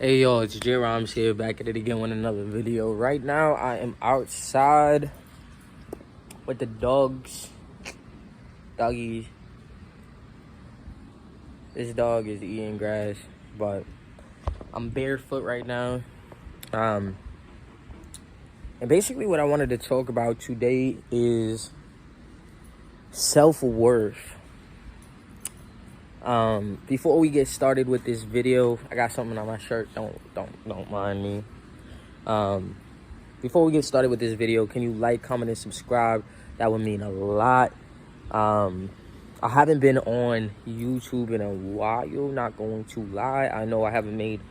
Hey yo, it's J Rams here, back at it again with another video. Right now, I am outside with the doggies. This dog is eating grass, but I'm barefoot right now. And basically what I wanted to talk about today is self-worth. Before we get started with this video, I got something on my shirt. Don't mind me. Before we get started with this video, can you like, comment, and subscribe? That would mean a lot. I haven't been on YouTube in a while, not going to lie. I know I haven't made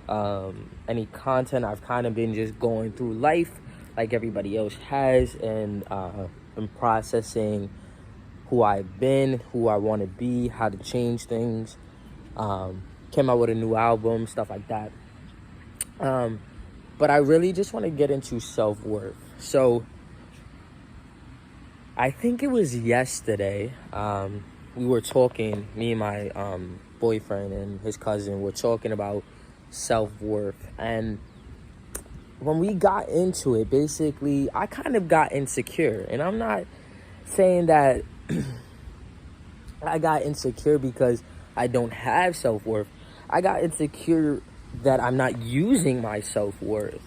any content. I've kind of been just going through life like everybody else has, and been processing who I've been, who I want to be, how to change things. Came out with a new album, stuff like that. But I really just want to get into self-worth. So I think it was yesterday, we were talking, me and my boyfriend and his cousin were talking about self-worth. And when we got into it, basically, I kind of got insecure. And I'm not saying that I got insecure because I don't have self-worth. I got insecure that I'm not using my self-worth.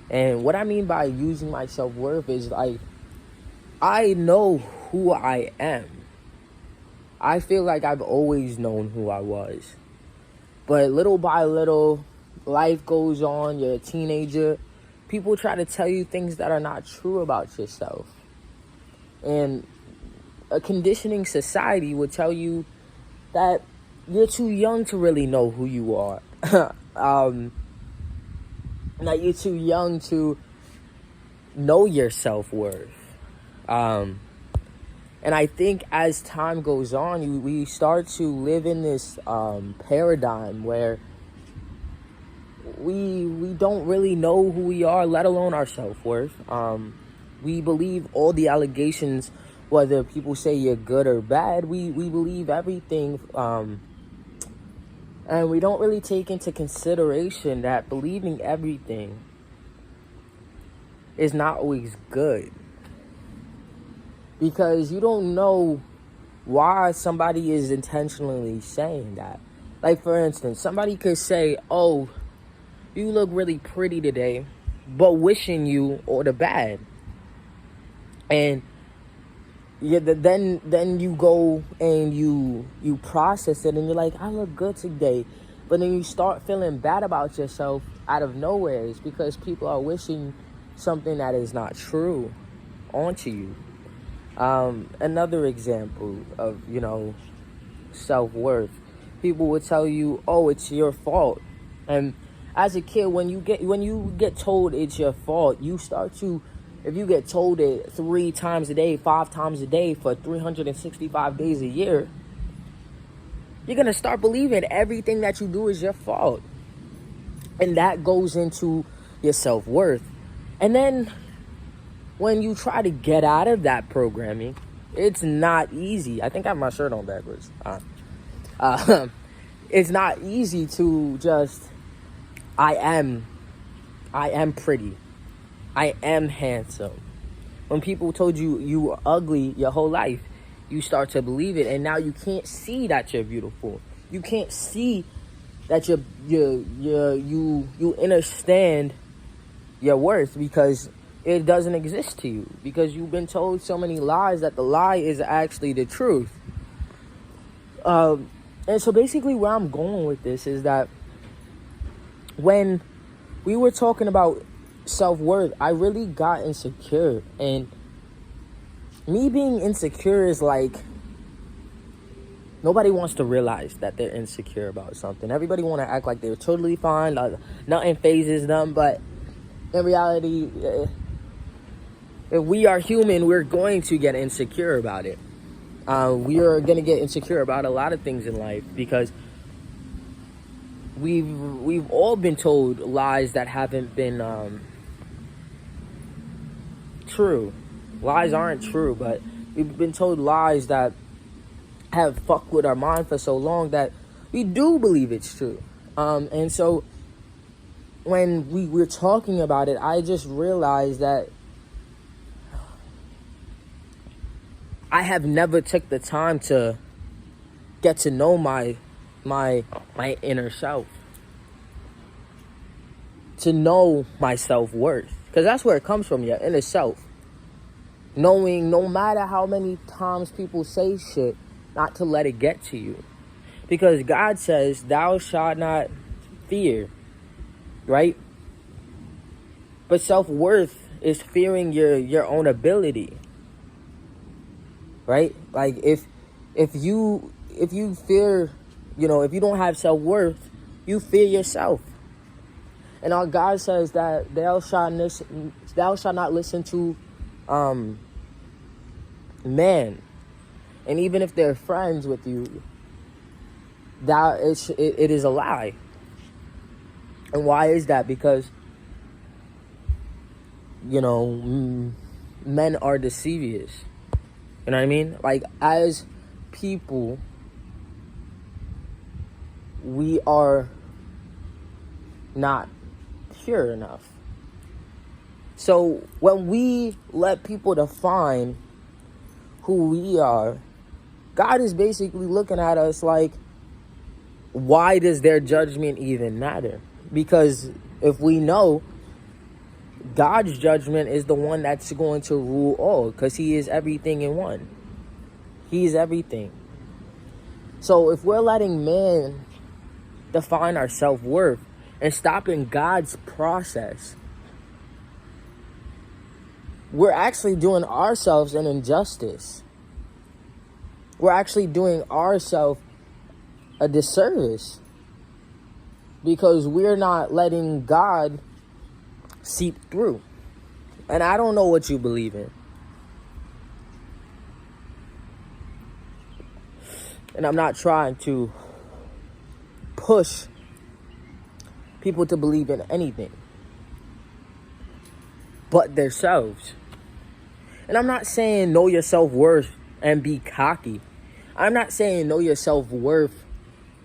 And what I mean by using my self-worth is, like, I know who I am. I feel like I've always known who I was. But little by little, life goes on, you're a teenager. People try to tell you things that are not true about yourself. And a conditioning society would tell you that you're too young to really know who you are. That you're too young to know your self-worth. And I think as time goes on, we start to live in this paradigm where we don't really know who we are, let alone our self-worth. We believe all the allegations, whether people say you're good or bad. We believe everything, and we don't really take into consideration that believing everything is not always good, because you don't know why somebody is intentionally saying that. Like, for instance, somebody could say, oh, you look really pretty today, but wishing you all the bad. And then you go and you process it, and you're like, I look good today. But then you start feeling bad about yourself out of nowhere. It's because people are wishing something that is not true onto you. Another example of, self-worth. People would tell you, oh, it's your fault. And as a kid, when you get told it's your fault, you start to, if you get told it 3 times a day, 5 times a day for 365 days a year, you're going to start believing everything that you do is your fault. And that goes into your self-worth. And then when you try to get out of that programming, it's not easy. I think I have my shirt on backwards. It's not easy to just, I am pretty. I am handsome. When people told you you were ugly your whole life, you start to believe it, and now you can't see that you're beautiful. You can't see that you understand your worth, because it doesn't exist to you, because you've been told so many lies that the lie is actually the truth. And so basically where I'm going with this is that when we were talking about self-worth, I really got insecure. And me being insecure is like, nobody wants to realize that they're insecure about something. Everybody want to act like they're totally fine, like nothing phases them. But in reality, if we are human, we're going to get insecure about it. We are going to get insecure about a lot of things in life, because we've all been told lies that haven't been true. Lies aren't true, but we've been told lies that have fucked with our mind for so long that we do believe it's true. And so when we were talking about it, I just realized that I have never took the time to get to know my inner self, to know my self-worth, because that's where it comes from, your inner self. Knowing, no matter how many times people say shit, not to let it get to you, because God says, "Thou shalt not fear," right? But self-worth is fearing your own ability, right? Like if you fear, if you don't have self-worth, you fear yourself. And our God says that thou shalt not listen to man, and even if they're friends with you, it is a lie. And why is that? Because men are deceivious. You know what I mean? Like, as people, we are not pure enough. So when we let people define who we are, God is basically looking at us like, why does their judgment even matter? Because if we know, God's judgment is the one that's going to rule all, because he is everything in one. He is everything. So if we're letting man define our self-worth and stopping God's process, we're actually doing ourselves an injustice. We're actually doing ourselves a disservice, because we're not letting God seep through. And I don't know what you believe in, and I'm not trying to push people to believe in anything but themselves. And I'm not saying know your self-worth and be cocky. I'm not saying know your self-worth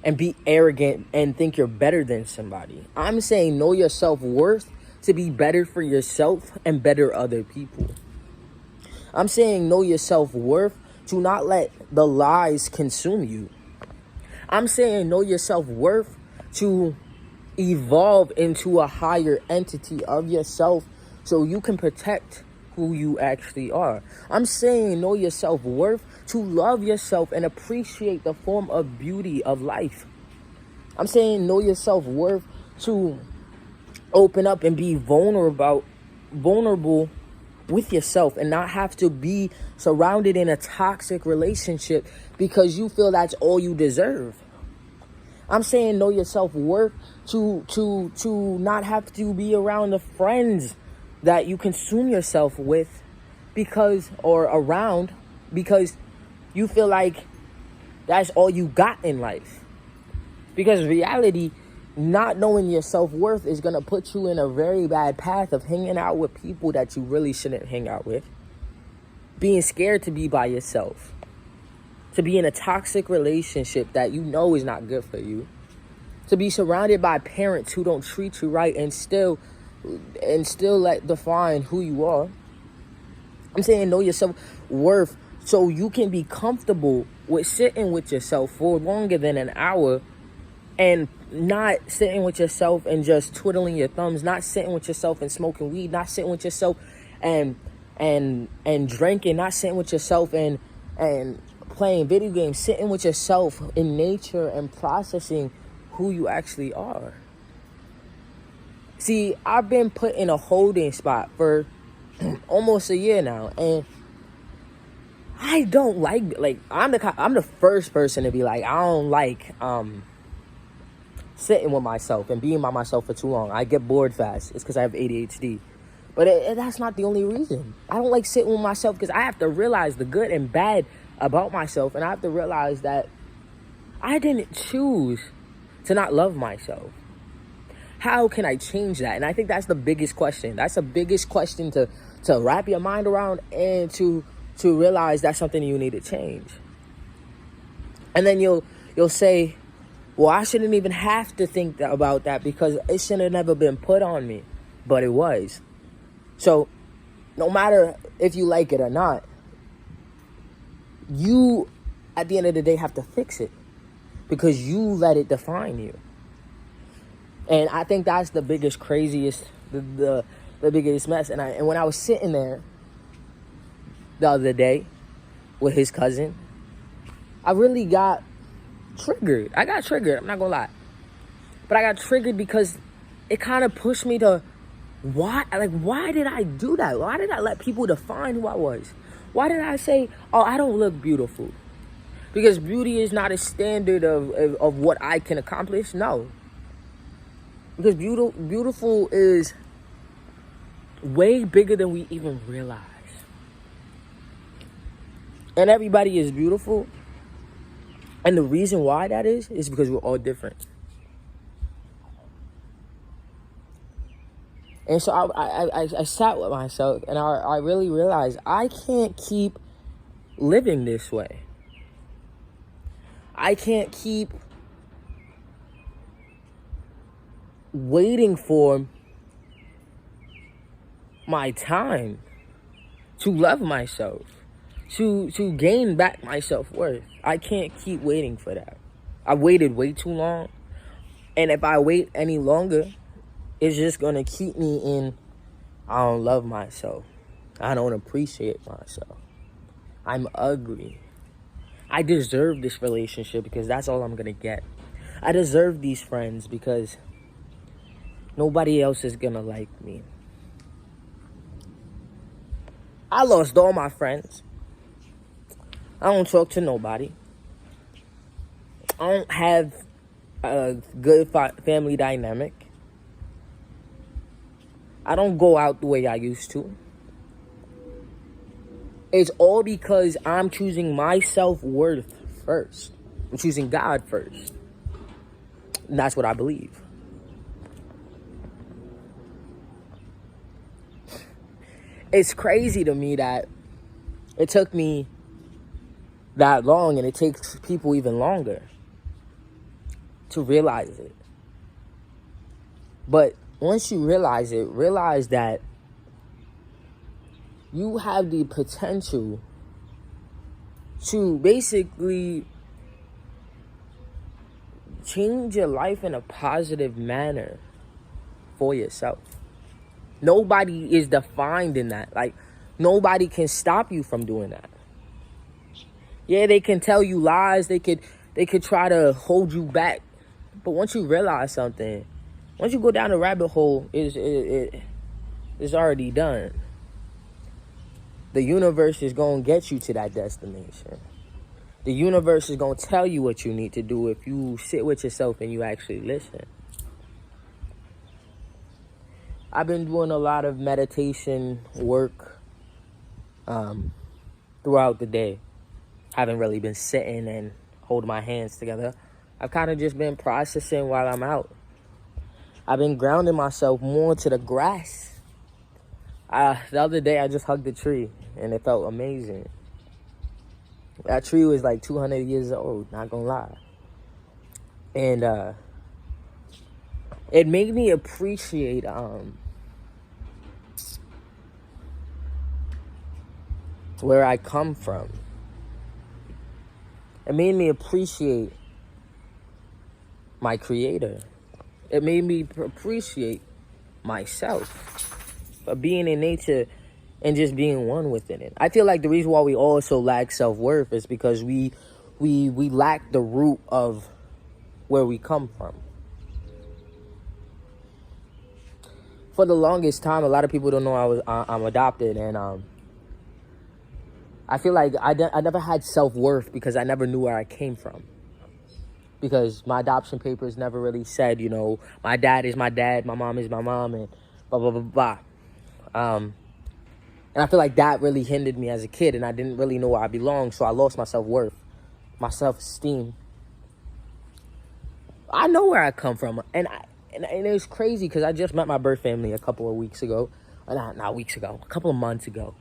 and be arrogant and think you're better than somebody. I'm saying know your self-worth to be better for yourself and better other people. I'm saying know your self-worth to not let the lies consume you. I'm saying know your self-worth to evolve into a higher entity of yourself so you can protect who you actually are. I'm saying know your self-worth to love yourself and appreciate the form of beauty of life. I'm saying know your self-worth to open up and be vulnerable with yourself and not have to be surrounded in a toxic relationship because you feel that's all you deserve. I'm saying know your self-worth to not have to be around the friends that you consume yourself with because you feel like that's all you got in life. Because reality, not knowing your self-worth is going to put you in a very bad path of hanging out with people that you really shouldn't hang out with. Being scared to be by yourself. To be in a toxic relationship that you know is not good for you. To be surrounded by parents who don't treat you right and still let define who you are. I'm saying know your self-worth so you can be comfortable with sitting with yourself for longer than an hour and not sitting with yourself and just twiddling your thumbs, not sitting with yourself and smoking weed, not sitting with yourself and drinking, not sitting with yourself and playing video games, sitting with yourself in nature and processing who you actually are. See, I've been put in a holding spot for almost a year now, and I don't like I'm the first person to be like, I don't like sitting with myself and being by myself for too long. I get bored fast. It's because I have ADHD. But that's not the only reason. I don't like sitting with myself because I have to realize the good and bad about myself, and I have to realize that I didn't choose to not love myself. How can I change that? And I think that's the biggest question. That's the biggest question to wrap your mind around and to realize that's something you need to change. And then you'll say, Well, I shouldn't even have to think about that because it should have never been put on me. But it was. So, no matter if you like it or not, you, at the end of the day, have to fix it. Because you let it define you. And I think that's the biggest, craziest, the biggest mess. And when I was sitting there the other day with his cousin, I really got triggered. I got triggered, I'm not gonna lie. But I got triggered because it kind of pushed me to, why did I do that? Why did I let people define who I was? Why did I say, oh, I don't look beautiful? Because beauty is not a standard of what I can accomplish? No. Because beautiful is way bigger than we even realize. And everybody is beautiful. And the reason why that is because we're all different. And so I sat with myself and I really realized I can't keep living this way. I can't keep waiting for my time to love myself, to gain back my self-worth. I can't keep waiting for that. I waited way too long. And if I wait any longer, it's just going to keep me in, I don't love myself. I don't appreciate myself. I'm ugly. I deserve this relationship because that's all I'm going to get. I deserve these friends because nobody else is going to like me. I lost all my friends. I don't talk to nobody. I don't have a good family dynamic. I don't go out the way I used to. It's all because I'm choosing my self-worth first. I'm choosing God first. And that's what I believe. It's crazy to me that it took me that long, and it takes people even longer to realize it. But once you realize it, realize that you have the potential to basically change your life in a positive manner for yourself. Nobody is defined in that. Like, nobody can stop you from doing that. Yeah, they can tell you lies. They could try to hold you back. But once you realize something, once you go down the rabbit hole, it's already done. The universe is going to get you to that destination. The universe is going to tell you what you need to do if you sit with yourself and you actually listen. I've been doing a lot of meditation work throughout the day. Haven't really been sitting and holding my hands together. I've kind of just been processing while I'm out. I've been grounding myself more to the grass. The other day, I just hugged a tree, and it felt amazing. That tree was like 200 years old, not gonna lie. And it made me appreciate where I come from. It made me appreciate my creator. It made me appreciate myself for being in nature and just being one within it. I feel like the reason why we also lack self-worth is because we lack the root of where we come from. For the longest time, a lot of people don't know I'm adopted, and I feel like I never had self-worth because I never knew where I came from. Because my adoption papers never really said, you know, my dad is my dad, my mom is my mom, and blah, blah, blah, blah. And I feel like that really hindered me as a kid, and I didn't really know where I belonged, so I lost my self-worth, my self-esteem. I know where I come from, and it was crazy because I just met my birth family a couple of weeks ago. Not weeks ago, a couple of months ago.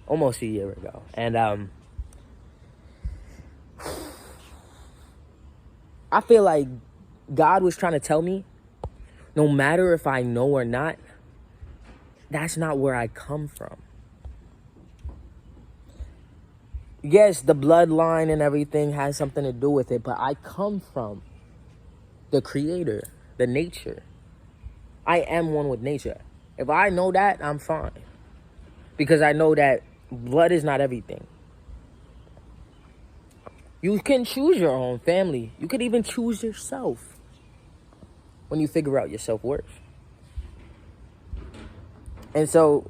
Almost a year ago. And I feel like God was trying to tell me, no matter if I know or not, that's not where I come from. Yes, the bloodline and everything has something to do with it, but I come from the creator, the nature. I am one with nature. If I know that, I'm fine. Because I know that blood is not everything. You can choose your own family. You could even choose yourself when you figure out your self-worth. And so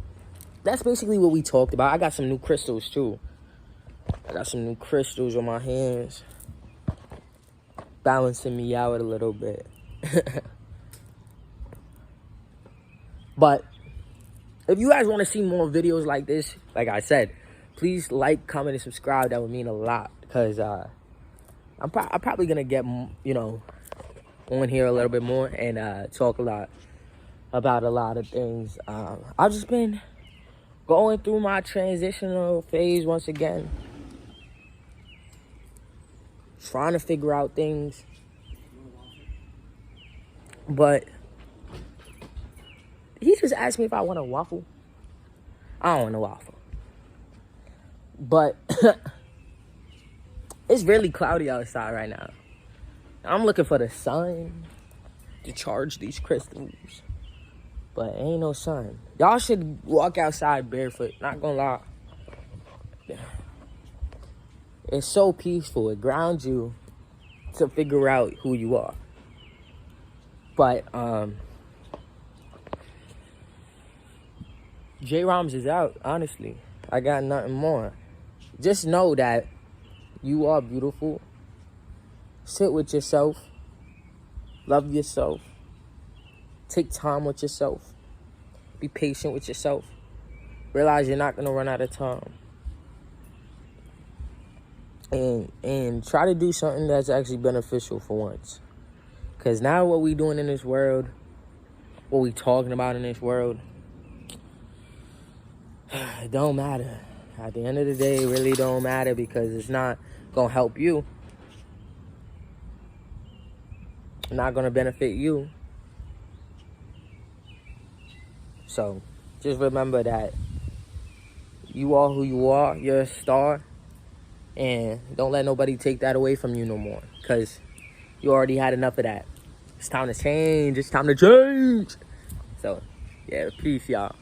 that's basically what we talked about. I got some new crystals too. I got some new crystals on my hands, balancing me out a little bit. But if you guys want to see more videos like this, like I said, please like, comment, and subscribe. That would mean a lot, because I'm probably going to get, you know, on here a little bit more and talk a lot about a lot of things. I've just been going through my transitional phase once again. Trying to figure out things. But he just asked me if I want a waffle. I don't want a waffle. But it's really cloudy outside right now. I'm looking for the sun to charge these crystals. But ain't no sun. Y'all should walk outside barefoot. Not gonna lie. It's so peaceful. It grounds you to figure out who you are. But J-Roms is out, honestly. I got nothing more. Just know that you are beautiful. Sit with yourself. Love yourself. Take time with yourself. Be patient with yourself. Realize you're not going to run out of time. And try to do something that's actually beneficial for once. Because now what we doing in this world, what we talking about in this world, it don't matter. At the end of the day, it really don't matter, because it's not going to help you. Not going to benefit you. So, just remember that you are who you are. You're a star. And don't let nobody take that away from you no more, because you already had enough of that. It's time to change. It's time to change. So, yeah, peace, y'all.